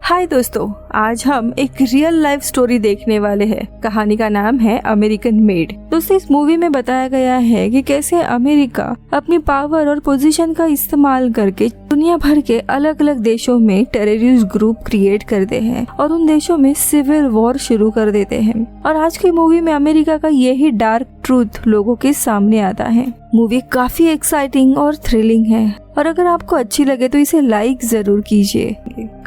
हाय दोस्तों, आज हम एक रियल लाइफ स्टोरी देखने वाले हैं। कहानी का नाम है अमेरिकन मेड। दोस्तों, इस मूवी में बताया गया है कि कैसे अमेरिका अपनी पावर और पोजीशन का इस्तेमाल करके दुनिया भर के अलग अलग देशों में टेररिस्ट ग्रुप क्रिएट करते हैं और उन देशों में सिविल वॉर शुरू कर देते हैं। और आज की मूवी में अमेरिका का यही डार्क ट्रूथ लोगों के सामने आता है। मूवी काफी एक्साइटिंग और थ्रिलिंग है और अगर आपको अच्छी लगे तो इसे लाइक जरूर कीजिए।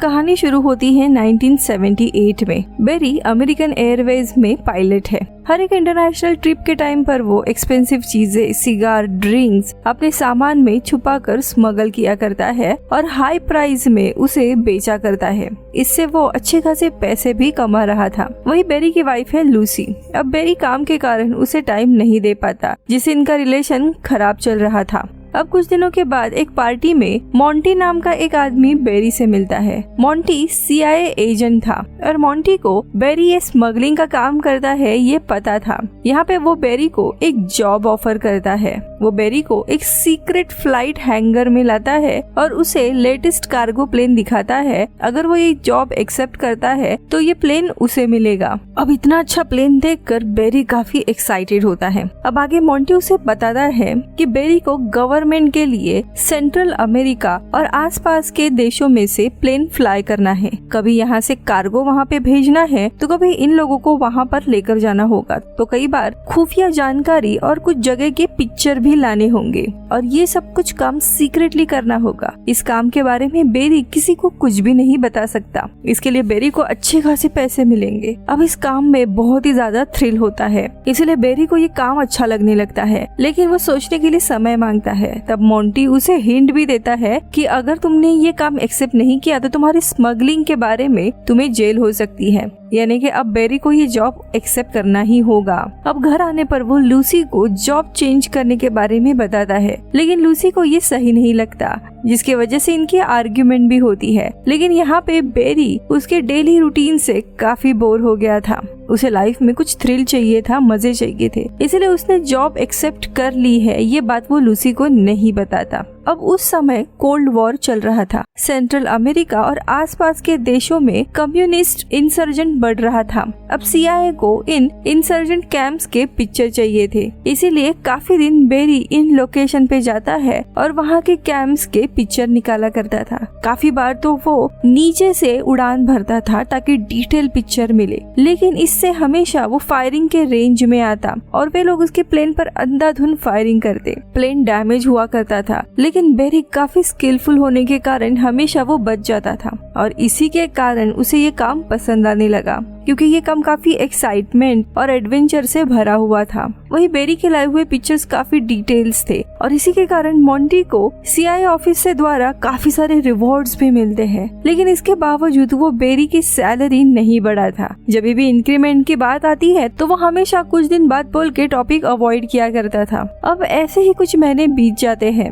कहानी शुरू होती है 1978 में। बेरी अमेरिकन एयरवेज में पायलट है। हर एक इंटरनेशनल ट्रिप के टाइम पर वो एक्सपेंसिव चीजें, सिगार, ड्रिंक्स अपने सामान में छुपाकर स्मगल किया करता है और हाई प्राइस में उसे बेचा करता है। इससे वो अच्छे खासे पैसे भी कमा रहा था। वही बेरी की वाइफ है लूसी। अब बेरी काम के कारण उसे टाइम नहीं दे पाता, जिससे इनका रिलेशन खराब चल रहा था। अब कुछ दिनों के बाद एक पार्टी में मोंटी नाम का एक आदमी बेरी से मिलता है। मोंटी CIA एजेंट था और मोंटी को बेरी ये स्मगलिंग का काम करता है ये पता था। यहाँ पे वो बेरी को एक जॉब ऑफर करता है। वो बेरी को एक सीक्रेट फ्लाइट हैंगर में लाता है और उसे लेटेस्ट कार्गो प्लेन दिखाता है। अगर वो ये जॉब एक्सेप्ट करता है तो ये प्लेन उसे मिलेगा। अब इतना अच्छा प्लेन देखकर बेरी काफी एक्साइटेड होता है। अब आगे मोंटी उसे बताता है कि बेरी को गवर्नमेंट के लिए सेंट्रल अमेरिका और आसपास के देशों में से प्लेन फ्लाई करना है। कभी यहाँ से कार्गो वहाँ पे भेजना है तो कभी इन लोगों को वहाँ पर लेकर जाना होगा। तो कई बार खुफिया जानकारी और कुछ जगह के पिक्चर भी लाने होंगे और ये सब कुछ काम सीक्रेटली करना होगा। इस काम के बारे में बेरी किसी को कुछ भी नहीं बता सकता। इसके लिए बेरी को अच्छे खासे पैसे मिलेंगे। अब इस काम में बहुत ही ज्यादा थ्रिल होता है, इसलिए बेरी को ये काम अच्छा लगने लगता है, लेकिन वो सोचने के लिए समय मांगता है। तब मोंटी उसे हिंट भी देता है कि अगर तुमने ये काम एक्सेप्ट नहीं किया तो तुम्हारी स्मगलिंग के बारे में तुम्हें जेल हो सकती है। यानी कि अब बेरी को ये जॉब एक्सेप्ट करना ही होगा। अब घर आने पर वो लूसी को जॉब चेंज करने के बारे में बताता है, लेकिन लूसी को ये सही नहीं लगता, जिसकी वजह से इनकी आर्ग्यूमेंट भी होती है। लेकिन यहाँ पे बेरी उसके डेली रूटीन से काफी बोर हो गया था। उसे लाइफ में कुछ थ्रिल चाहिए था, मजे चाहिए थे, इसलिए उसने जॉब एक्सेप्ट कर ली है। ये बात वो लूसी को नहीं बताता। अब उस समय कोल्ड वॉर चल रहा था। सेंट्रल अमेरिका और आसपास के देशों में कम्युनिस्ट इंसर्जेंट बढ़ रहा था। अब CIA को इन इंसर्जेंट कैंप्स के पिक्चर चाहिए थे, इसीलिए काफी दिन बेरी इन लोकेशन पे जाता है और वहाँ के कैंप्स के पिक्चर निकाला करता था। काफी बार तो वो नीचे से उड़ान भरता था ताकि डिटेल पिक्चर मिले, लेकिन इससे हमेशा वो फायरिंग के रेंज में आता और वे लोग उसके प्लेन पर अंधाधुंध फायरिंग करते। प्लेन डैमेज हुआ करता था, लेकिन बेरी काफी स्किलफुल होने के कारण हमेशा वो बच जाता था और इसी के कारण उसे ये काम पसंद आने लगा, क्योंकि ये काम काफी एक्साइटमेंट और एडवेंचर से भरा हुआ था। वही बेरी के लाए हुए पिक्चर्स काफी डिटेल्स थे और इसी के कारण मोंटी को CIA ऑफिस से द्वारा काफी सारे रिवॉर्ड्स भी मिलते हैं। लेकिन इसके बावजूद वो बेरी की सैलरी नहीं बढ़ा था। जब भी इंक्रीमेंट की बात आती है तो वो हमेशा कुछ दिन बाद बोल के टॉपिक अवॉइड किया करता था। अब ऐसे ही कुछ महीने बीत जाते हैं।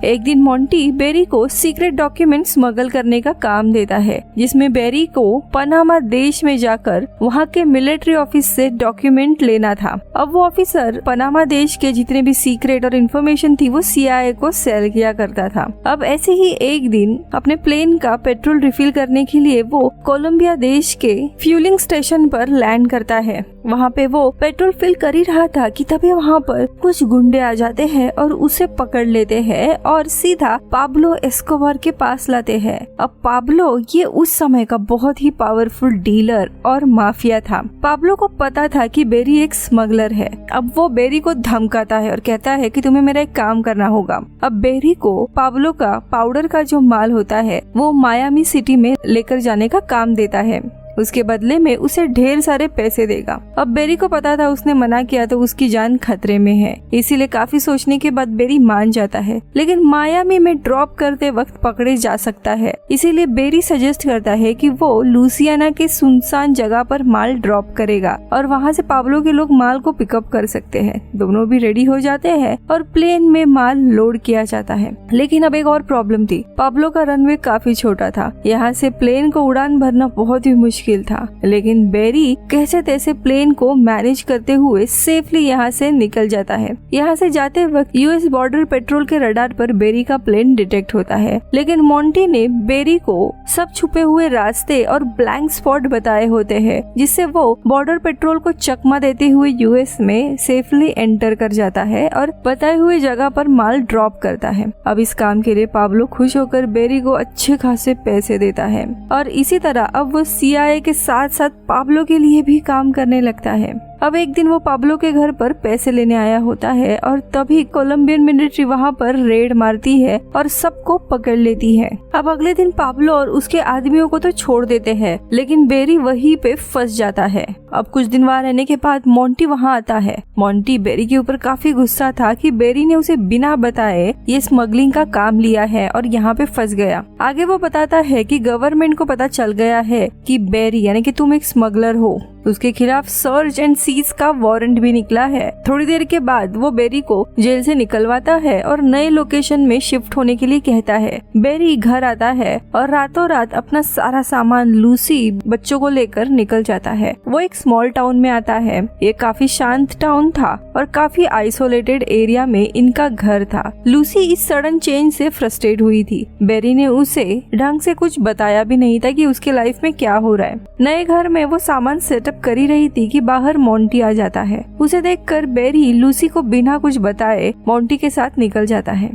एक दिन मोंटी बेरी को सीक्रेट डॉक्यूमेंट स्मगल करने का काम देता है, जिसमें बेरी को पनामा देश में जाकर वहाँ के मिलिट्री ऑफिस से डॉक्यूमेंट लेना था। अब वो ऑफिसर पनामा देश के जितने भी सीक्रेट और इन्फॉर्मेशन थी वो CIA को सेल किया करता था। अब ऐसे ही एक दिन अपने प्लेन का पेट्रोल रिफिल करने के लिए वो कोलंबिया देश के फ्यूलिंग स्टेशन पर लैंड करता है। वहाँ पे वो पेट्रोल फिल कर ही रहा था कि तभी वहाँ पर कुछ गुंडे आ जाते हैं और उसे पकड़ लेते हैं और सीधा पाब्लो एस्कोबार के पास लाते हैं। अब पाब्लो ये उस समय का बहुत ही पावरफुल डीलर और माफिया था। पाब्लो को पता था कि बेरी एक स्मगलर है। अब वो बेरी को धमकाता है और कहता है कि तुम्हें मेरा एक काम करना होगा। अब बेरी को पाब्लो का पाउडर का जो माल होता है वो मायामी सिटी में लेकर जाने का काम देता है। उसके बदले में उसे ढेर सारे पैसे देगा। अब बेरी को पता था उसने मना किया तो उसकी जान खतरे में है, इसीलिए काफी सोचने के बाद बेरी मान जाता है। लेकिन मायामी में ड्रॉप करते वक्त पकड़े जा सकता है, इसीलिए बेरी सजेस्ट करता है कि वो लुसियाना के सुनसान जगह पर माल ड्रॉप करेगा और वहाँ से पाब्लो के लोग माल को पिकअप कर सकते हैं। दोनों भी रेडी हो जाते हैं और प्लेन में माल लोड किया जाता है। लेकिन अब एक और प्रॉब्लम थी। पाब्लो का रनवे काफी छोटा था। यहाँ से प्लेन को उड़ान भरना बहुत ही मुश्किल मुश्किल था, लेकिन बेरी कैसे तैसे प्लेन को मैनेज करते हुए सेफली यहाँ से निकल जाता है। यहाँ से जाते वक्त यूएस बॉर्डर पेट्रोल के रडार पर बेरी का प्लेन डिटेक्ट होता है, लेकिन मोंटी ने बेरी को सब छुपे हुए रास्ते और ब्लैंक स्पॉट बताए होते हैं, जिससे वो बॉर्डर पेट्रोल को चकमा देते हुए यूएस में सेफली एंटर कर जाता है और बताए हुए जगह पर माल ड्रॉप करता है। अब इस काम के लिए पाब्लो खुश होकर बेरी को अच्छे खासे पैसे देता है और इसी तरह अब वो सीआईए के साथ साथ पाब्लो के लिए भी काम करने लगता है। अब एक दिन वो पाब्लो के घर पर पैसे लेने आया होता है और तभी कोलंबियन मिलिट्री वहाँ पर रेड मारती है और सबको पकड़ लेती है। अब अगले दिन पाब्लो और उसके आदमियों को तो छोड़ देते हैं, लेकिन बेरी वहीं पे फंस जाता है। अब कुछ दिन वहाँ रहने के बाद मोंटी वहाँ आता है। मोंटी बेरी के ऊपर काफी गुस्सा था कि बेरी ने उसे बिना बताए ये स्मगलिंग का काम लिया है और यहाँ पे फंस गया। आगे वो बताता है कि गवर्नमेंट को पता चल गया है कि बेरी यानी कि तुम एक स्मगलर हो। उसके खिलाफ सर्च एंड सीज का वारंट भी निकला है। थोड़ी देर के बाद वो बेरी को जेल से निकलवाता है और नए लोकेशन में शिफ्ट होने के लिए कहता है। बेरी घर आता है और रातों रात अपना सारा सामान लूसी बच्चों को लेकर निकल जाता है। वो एक स्मॉल टाउन में आता है। ये काफी शांत टाउन था और काफी आइसोलेटेड एरिया में इनका घर था। लूसी इस सडन चेंज से फ्रस्ट्रेट हुई थी। बेरी ने उसे ढंग से कुछ बताया भी नहीं था कि उसके लाइफ में क्या हो रहा है। नए घर में वो सामान सेटअप कर ही रही थी कि बाहर मोंटी आ जाता है। उसे देखकर बेरी लूसी को बिना कुछ बताए मोंटी के साथ निकल जाता है।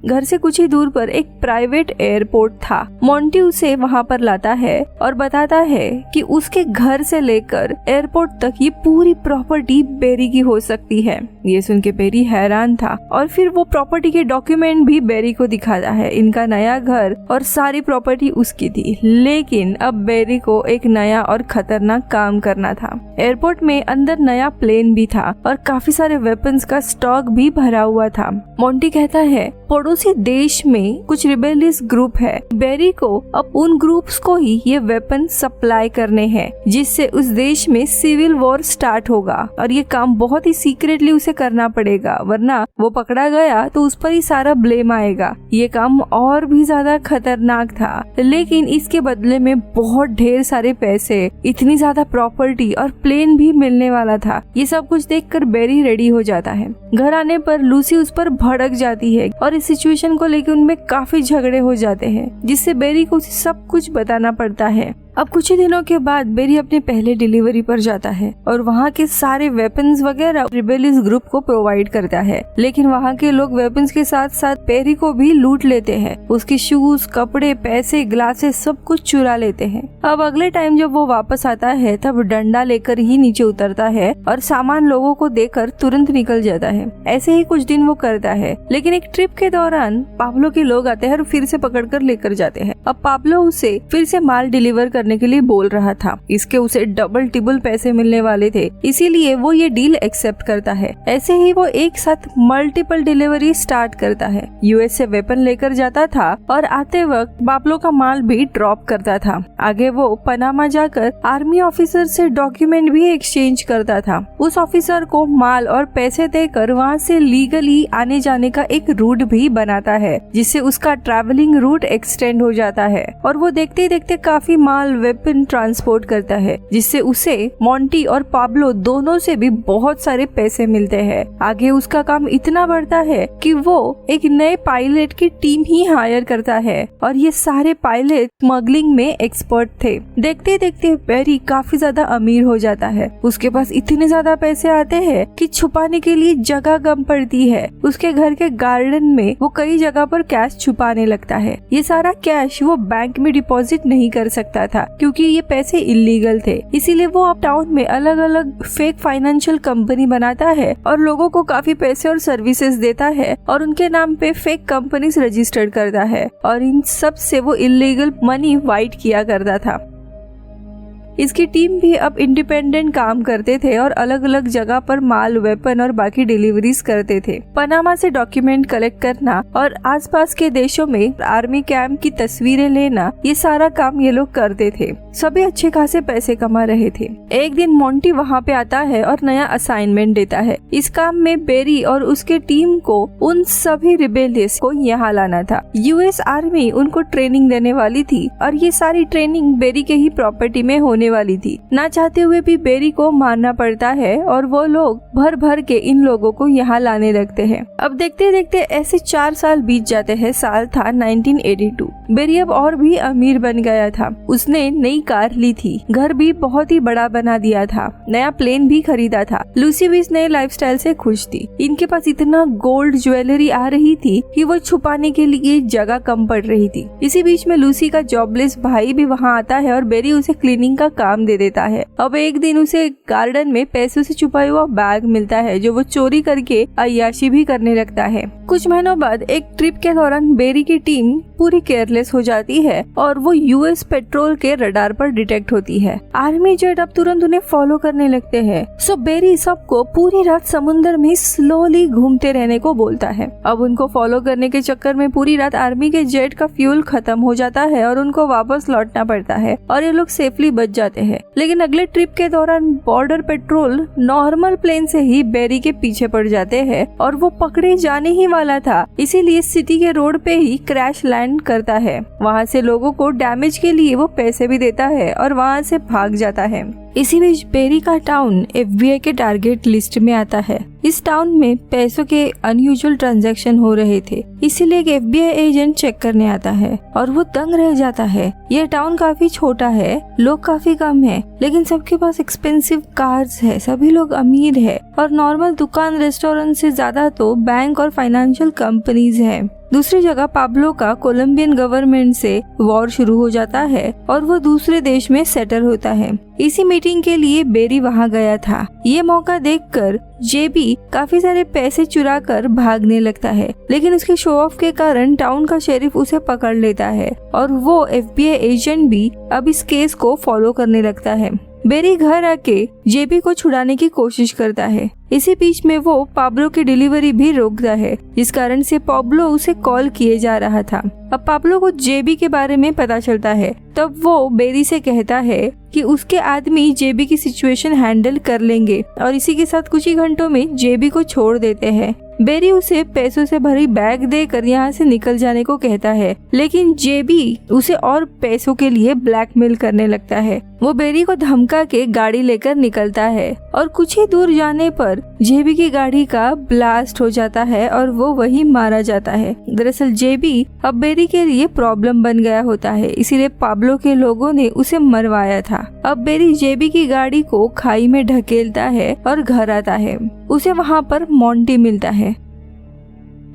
घर से कुछ ही दूर पर एक प्राइवेट एयरपोर्ट था। मोंटी उसे वहाँ पर लाता है और बताता है कि उसके घर से लेकर एयरपोर्ट तक ये पूरी प्रॉपर्टी बेरी की हो सकती है। ये सुन के बेरी हैरान था और फिर वो प्रॉपर्टी के डॉक्यूमेंट भी बेरी को दिखाता है। इनका नया घर और सारी प्रॉपर्टी उसकी थी, लेकिन अब बेरी को एक नया और खतरनाक काम करना था। एयरपोर्ट में अंदर नया प्लेन भी था और काफी सारे वेपन्स का स्टॉक भी भरा हुआ था। मोंटी कहता है पड़ोसी देश में कुछ रिबेलियस ग्रुप है। बेरी को अब उन ग्रुप्स को ही ये वेपन सप्लाई करने हैं, जिससे उस देश में सिविल वॉर स्टार्ट होगा और ये काम बहुत ही सीक्रेटली उसे करना पड़ेगा, वरना वो पकड़ा गया तो उस पर ही सारा ब्लेम आएगा। ये काम और भी ज्यादा खतरनाक था, लेकिन इसके बदले में बहुत ढेर सारे पैसे, इतनी ज्यादा प्रॉपर्टी और प्लेन भी मिलने वाला था। ये सब कुछ देखकर बेरी रेडी हो जाता है। घर आने पर लूसी उस पर भड़क जाती है और इस सिचुएशन को लेकर उनमें काफी झगड़े हो जाते हैं, जिससे बेरी को सब कुछ बताना पड़ता है। अब कुछ ही दिनों के बाद बेरी अपने पहले डिलीवरी पर जाता है और वहाँ के सारे वेपन्स वगैरह रिबेलियस ग्रुप को प्रोवाइड करता है, लेकिन वहाँ के लोग वेपन्स के साथ साथ बेरी को भी लूट लेते हैं। उसके शूज, कपड़े, पैसे, ग्लासेस सब कुछ चुरा लेते हैं। अब अगले टाइम जब वो वापस आता है तब डंडा लेकर ही नीचे उतरता है और सामान लोगों को देकर तुरंत निकल जाता है। ऐसे ही कुछ दिन वो करता है, लेकिन एक ट्रिप के दौरान पाब्लो के लोग आते हैं और फिर से पकड़ कर लेकर जाते हैं। अब पाब्लो उसे फिर से माल डिलीवर करने के लिए बोल रहा था। इसके उसे डबल टिबल पैसे मिलने वाले थे, इसीलिए वो ये डील एक्सेप्ट करता है। ऐसे ही वो एक साथ मल्टीपल डिलीवरी स्टार्ट करता है। यूएस से वेपन लेकर जाता था और आते वक्त पाब्लो का माल भी ड्रॉप करता था। आगे वो पनामा जाकर आर्मी ऑफिसर से डॉक्यूमेंट भी एक्सचेंज करता था। उस ऑफिसर को माल और पैसे देकर वहाँ से लीगली आने जाने का एक रूट भी बनाता है, जिससे उसका ट्रैवलिंग रूट एक्सटेंड हो जाता है और वो देखते ही देखते काफी माल वेपन ट्रांसपोर्ट करता है, जिससे उसे मोंटी और पाब्लो दोनों से भी बहुत सारे पैसे मिलते हैं। आगे उसका काम इतना बढ़ता है कि वो एक नए पायलट की टीम ही हायर करता है और ये सारे पायलट स्मगलिंग में एक्सपर्ट थे। देखते देखते बेरी काफी ज्यादा अमीर हो जाता है। उसके पास इतने ज्यादा पैसे आते हैं कि छुपाने के लिए जगह कम पड़ती है। उसके घर के गार्डन में वो कई जगह पर कैश छुपाने लगता है। ये सारा कैश वो बैंक में डिपॉजिट नहीं कर सकता था क्योंकि ये पैसे इलीगल थे, इसीलिए वो अब टाउन में अलग अलग फेक फाइनेंशियल कंपनी बनाता है और लोगों को काफी पैसे और सर्विसेज देता है और उनके नाम पे फेक कंपनीज रजिस्टर्ड करता है और इन सब से वो इलीगल मनी वाइट किया करता था। इसकी टीम भी अब इंडिपेंडेंट काम करते थे और अलग अलग जगह पर माल, वेपन और बाकी डिलीवरीज करते थे। पनामा से डॉक्यूमेंट कलेक्ट करना और आसपास के देशों में आर्मी कैंप की तस्वीरें लेना, ये सारा काम ये लोग करते थे। सभी अच्छे खासे पैसे कमा रहे थे। एक दिन मोंटी वहाँ पे आता है और नया असाइनमेंट देता है। इस काम में बेरी और उसके टीम को उन सभी रिबेलियस को यहाँ लाना था। यूएस आर्मी उनको ट्रेनिंग देने वाली थी और ये सारी ट्रेनिंग बेरी के ही प्रॉपर्टी में होने वाली थी। ना चाहते हुए भी बेरी को मारना पड़ता है और वो लोग भर भर के इन लोगों को यहाँ लाने लगते हैं। अब देखते देखते ऐसे 4 साल बीत जाते हैं। साल था 1982। बेरी अब और भी अमीर बन गया था। उसने नई कार ली थी, घर भी बहुत ही बड़ा बना दिया था, नया प्लेन भी खरीदा था। लूसी भी इस नए लाइफस्टाइल से खुश थी। इनके पास इतना गोल्ड ज्वेलरी आ रही थी कि वो छुपाने के लिए जगह कम पड़ रही थी। इसी बीच में लूसी का जॉबलेस भाई भी वहाँ आता है और बेरी उसे क्लीनिंग का काम दे देता है। अब एक दिन उसे गार्डन में पैसों से छुपाया हुआ बैग मिलता है जो वो चोरी करके अय्याशी भी करने लगता है। कुछ महीनों बाद एक ट्रिप के दौरान बेरी की टीम पूरी केयरलेस हो जाती है और वो यूएस पेट्रोल के रडार पर डिटेक्ट होती है। आर्मी जेट अब तुरंत उन्हें फॉलो करने लगते हैं। सो बेरी सबको पूरी रात समुद्र में स्लोली घूमते रहने को बोलता है। अब उनको फॉलो करने के चक्कर में पूरी रात आर्मी के जेट का फ्यूल खत्म हो जाता है और उनको वापस लौटना पड़ता है और ये लोग सेफली बच जाते हैं। लेकिन अगले ट्रिप के दौरान बॉर्डर पेट्रोल नॉर्मल प्लेन से ही बेरी के पीछे पड़ जाते हैं और वो पकड़े जाने ही वाला था, इसीलिए सिटी के रोड पे ही क्रैश लैंड करता है। वहाँ से लोगों को डैमेज के लिए वो पैसे भी देता है और वहाँ से भाग जाता है। इसी बीच बेरी का टाउन FBI के टारगेट लिस्ट में आता है। इस टाउन में पैसों के अनयूजुअल ट्रांजैक्शन हो रहे थे, इसीलिए एक FBI एजेंट चेक करने आता है और वो दंग रह जाता है। यह टाउन काफी छोटा है, लोग काफी कम है, लेकिन सबके पास एक्सपेंसिव कार्स है, सभी लोग अमीर है और नॉर्मल दुकान रेस्टोरेंट से ज्यादा तो बैंक और फाइनेंशियल कंपनीज है। दूसरी जगह पाब्लो का कोलंबियन गवर्नमेंट से वॉर शुरू हो जाता है और वो दूसरे देश में सेटल होता है। इसी मीटिंग के लिए बेरी वहाँ गया था। ये मौका देखकर जेबी काफी सारे पैसे चुरा कर भागने लगता है, लेकिन उसके शो ऑफ के कारण टाउन का शेरिफ उसे पकड़ लेता है और वो FBI एजेंट भी अब इस केस को फॉलो करने लगता है। बेरी घर आके जेबी को छुड़ाने की कोशिश करता है। इसी बीच में वो पाब्लो की डिलीवरी भी रोकता है, जिस कारण से पाब्लो उसे कॉल किए जा रहा था। अब पाब्लो को जेबी के बारे में पता चलता है, तब वो बेरी से कहता है कि उसके आदमी जेबी की सिचुएशन हैंडल कर लेंगे और इसी के साथ कुछ ही घंटों में जेबी को छोड़ देते हैं। बेरी उसे पैसों से भरी बैग देकर यहाँ से निकल जाने को कहता है, लेकिन जेबी उसे और पैसों के लिए ब्लैकमेल करने लगता है। वो बेरी को धमका के गाड़ी लेकर निकलता है और कुछ ही दूर जाने पर जेबी की गाड़ी का ब्लास्ट हो जाता है और वो वहीं मारा जाता है। दरअसल जेबी अब बेरी के लिए प्रॉब्लम बन गया होता है, इसीलिए पाब्लो के लोगों ने उसे मरवाया था। अब बेरी जेबी की गाड़ी को खाई में ढकेलता है और घर आता है। उसे वहाँ पर मोंटी मिलता है।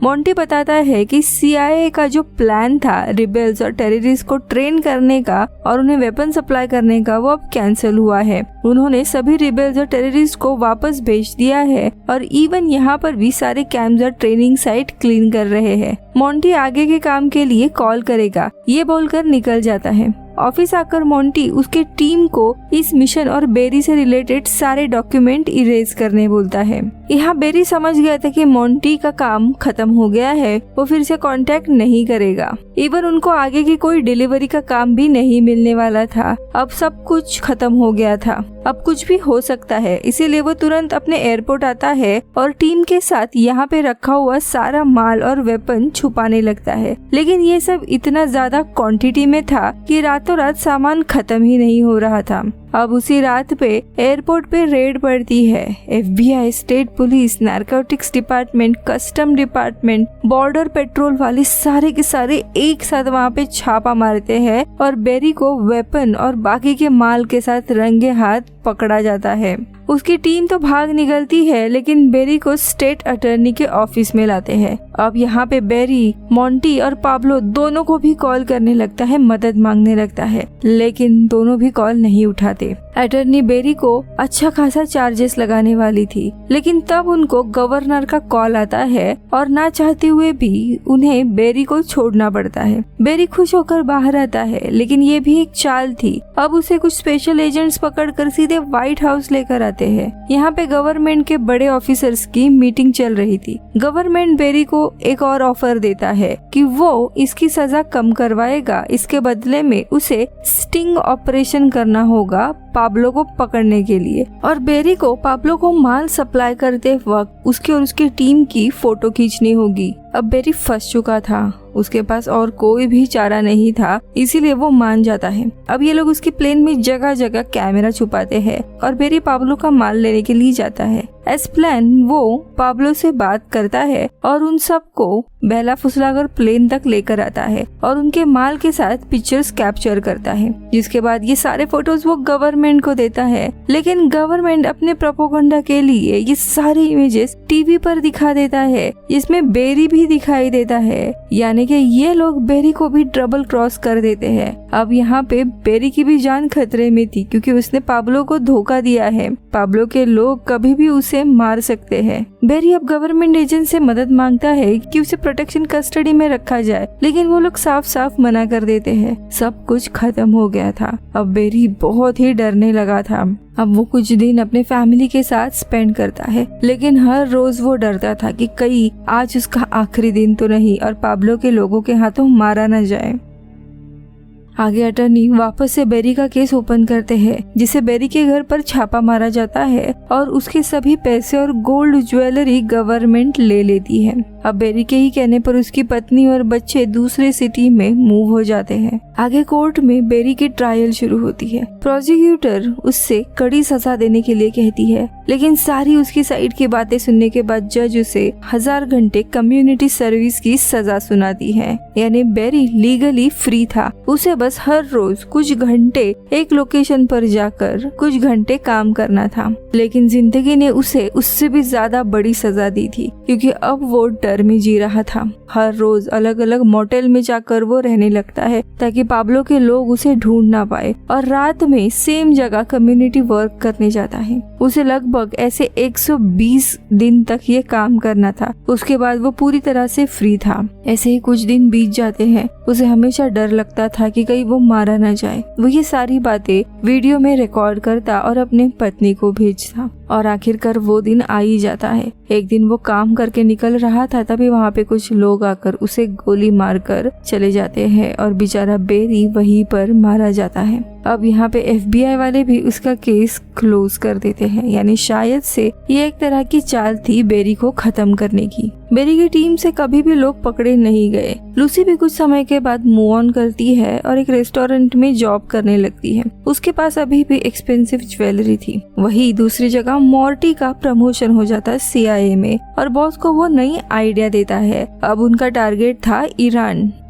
मोंटी बताता है कि CIA का जो प्लान था रिबेल्स और टेररिस्ट को ट्रेन करने का और उन्हें वेपन सप्लाई करने का, वो अब कैंसिल हुआ है। उन्होंने सभी रिबेल्स और टेररिस्ट को वापस भेज दिया है और इवन यहाँ पर भी सारे कैंप्स और ट्रेनिंग साइट क्लीन कर रहे हैं। मोंटी आगे के काम के लिए कॉल करेगा, ये बोलकर निकल जाता है। ऑफिस आकर मोंटी उसके टीम को इस मिशन और बेरी से रिलेटेड सारे डॉक्यूमेंट इरेज करने बोलता है। यहाँ बेरी समझ गया था कि मोंटी का काम खत्म हो गया है, वो फिर से कांटेक्ट नहीं करेगा। इवन उनको आगे की कोई डिलीवरी का काम भी नहीं मिलने वाला था। अब सब कुछ खत्म हो गया था, अब कुछ भी हो सकता है, इसीलिए वो तुरंत अपने एयरपोर्ट आता है और टीम के साथ यहाँ पे रखा हुआ सारा माल और वेपन छुपाने लगता है। लेकिन ये सब इतना ज्यादा क्वांटिटी में था कि रातों रात सामान खत्म ही नहीं हो रहा था। अब उसी रात पे एयरपोर्ट पे रेड पड़ती है। FBI, state police, narcotics department, custom department, border patrol वाले सारे के सारे एक साथ वहाँ पे छापा मारते हैं और बेरी को वेपन और बाकी के माल के साथ रंगे हाथ पकड़ा जाता है। उसकी टीम तो भाग निकलती है, लेकिन बेरी को स्टेट अटॉर्नी के ऑफिस में लाते हैं। अब यहाँ पे बेरी, मोंटी और पाब्लो दोनों को भी कॉल करने लगता है, मदद मांगने लगता है, लेकिन दोनों भी कॉल नहीं उठाते। अटॉर्नी बेरी को अच्छा खासा चार्जेस लगाने वाली थी, लेकिन तब उनको गवर्नर का कॉल आता है और ना चाहते हुए भी उन्हें बेरी को छोड़ना पड़ता है। बेरी खुश होकर बाहर आता है, लेकिन ये भी एक चाल थी। अब उसे कुछ स्पेशल एजेंट्स पकड़कर सीधे व्हाइट हाउस लेकर आते हैं। यहाँ पे गवर्नमेंट के बड़े ऑफिसर्स की मीटिंग चल रही थी। गवर्नमेंट बेरी को एक और ऑफर देता है कि वो इसकी सजा कम करवाएगा, इसके बदले में उसे स्टिंग ऑपरेशन करना होगा पाब्लो को पकड़ने के लिए, और बेरी को पाब्लो को माल सप्लाई करते वक्त उसके और उसकी टीम की फोटो खींचनी होगी। अब बेरी फंस चुका था, उसके पास और कोई भी चारा नहीं था, इसीलिए वो मान जाता है। अब ये लोग उसके प्लेन में जगह जगह कैमरा छुपाते हैं और बेरी पाब्लो का माल लेने के लिए जाता है। एस प्लान वो पाब्लो से बात करता है और उन सबको बहला फुसलाकर प्लेन तक लेकर आता है और उनके माल के साथ पिक्चर्स कैप्चर करता है, जिसके बाद ये सारे फोटोज वो गवर्नमेंट को देता है। लेकिन गवर्नमेंट अपने प्रोपोगंडा के लिए ये सारे इमेजेस टीवी पर दिखा देता है, जिसमें बेरी भी दिखाई देता है, यानी कि ये लोग बेरी को भी डबल क्रॉस कर देते हैं। अब यहाँ पे बेरी की भी जान खतरे में थी, क्योंकि उसने पाब्लो को धोखा दिया है। पाब्लो के लोग कभी भी उसे मार सकते हैं। बेरी अब गवर्नमेंट एजेंट से मदद मांगता है कि उसे प्रोटेक्शन कस्टडी में रखा जाए, लेकिन वो लोग साफ साफ मना कर देते हैं। सब कुछ खत्म हो गया था। अब बेरी बहुत ही डरने लगा था। अब वो कुछ दिन अपने फैमिली के साथ स्पेंड करता है, लेकिन हर रोज वो डरता था कि कहीं आज उसका आखिरी दिन तो नहीं और पाब्लो के लोगों के हाथों मारा न जाए। आगे अटॉर्नी वापस से बेरी का केस ओपन करते हैं, जिसे बेरी के घर पर छापा मारा जाता है और उसके सभी पैसे और गोल्ड ज्वेलरी गवर्नमेंट ले लेती है। अब बेरी के ही कहने पर उसकी पत्नी और बच्चे दूसरे सिटी में मूव हो जाते हैं। आगे कोर्ट में बेरी की ट्रायल शुरू होती है। प्रोसिक्यूटर उससे कड़ी सजा देने के लिए कहती है, लेकिन सारी उसकी साइड की बातें सुनने के बाद जज उसे 1000 घंटे कम्युनिटी सर्विस की सजा सुनाती है। यानी बेरी लीगली फ्री था, उसे बस हर रोज कुछ घंटे एक लोकेशन पर जाकर कुछ घंटे काम करना था। लेकिन जिंदगी ने उसे उससे भी ज्यादा बड़ी सजा दी थी, क्योंकि अब वो डर में जी रहा था। हर रोज अलग अलग मोटेल में जाकर वो रहने लगता है, ताकि पाब्लो के लोग उसे ढूंढ ना पाए, और रात में सेम जगह कम्युनिटी वर्क करने जाता है। उसे लगभग ऐसे 120 दिन तक ये काम करना था। उसके बाद वो पूरी तरह से फ्री था। ऐसे ही कुछ दिन बीत जाते हैं। उसे हमेशा डर लगता था कि कहीं वो मारा न जाए। वो ये सारी बातें वीडियो में रिकॉर्ड करता और अपने पत्नी को भेजता, और आखिरकार वो दिन आ ही जाता है। एक दिन वो काम करके निकल रहा था, तभी वहाँ पे कुछ लोग आकर उसे गोली मारकर चले जाते हैं और बेचारा बेरी वहीं पर मारा जाता है। अब यहाँ पे FBI वाले भी उसका केस क्लोज कर देते हैं, यानी शायद से ये एक तरह की चाल थी बेरी को खत्म करने की। बेरी की टीम से कभी भी लोग पकड़े नहीं गए। लूसी भी कुछ समय के बाद मूव ऑन करती है और एक रेस्टोरेंट में जॉब करने लगती है। उसके पास अभी भी एक्सपेंसिव ज्वेलरी थी। वही दूसरी जगह मॉर्टी का प्रमोशन हो जाता है CIA में, और बॉस को वो नई आइडिया देता है। अब उनका टारगेट था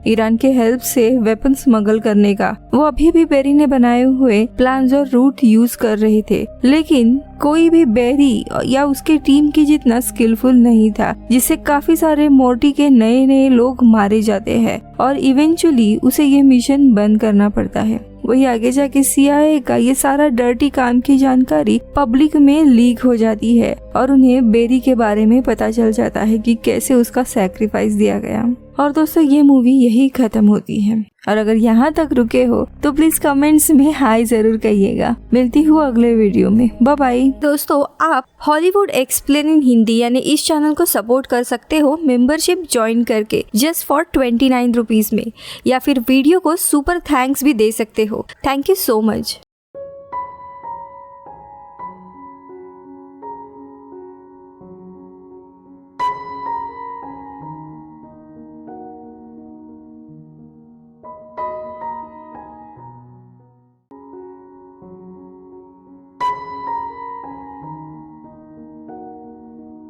ईरान के हेल्प से वेपन स्मगल करने का। वो अभी भी बेरी ने बनाए हुए प्लान्स और रूट यूज कर रहे थे, लेकिन कोई भी बेरी या उसके टीम की जितना स्किलफुल नहीं था, जिससे काफी सारे मोर्टी के नए लोग मारे जाते हैं और इवेंचुअली उसे ये मिशन बंद करना पड़ता है। वही आगे जाके CIA का ये सारा डर्टी काम की जानकारी पब्लिक में लीक हो जाती है और उन्हें बेरी के बारे में पता चल जाता है कि कैसे उसका सैक्रिफाइस दिया गया। और दोस्तों, ये मूवी यही खत्म होती है। और अगर यहाँ तक रुके हो तो प्लीज कमेंट्स में हाय जरूर कहिएगा। मिलती हूँ अगले वीडियो में। Bye bye. दोस्तों, आप हॉलीवुड एक्सप्लेन इन हिंदी यानी इस चैनल को सपोर्ट कर सकते हो मेंबरशिप ज्वाइन करके जस्ट फॉर 29 रुपीज में, या फिर वीडियो को सुपर थैंक्स भी दे सकते हो। Thank you so much.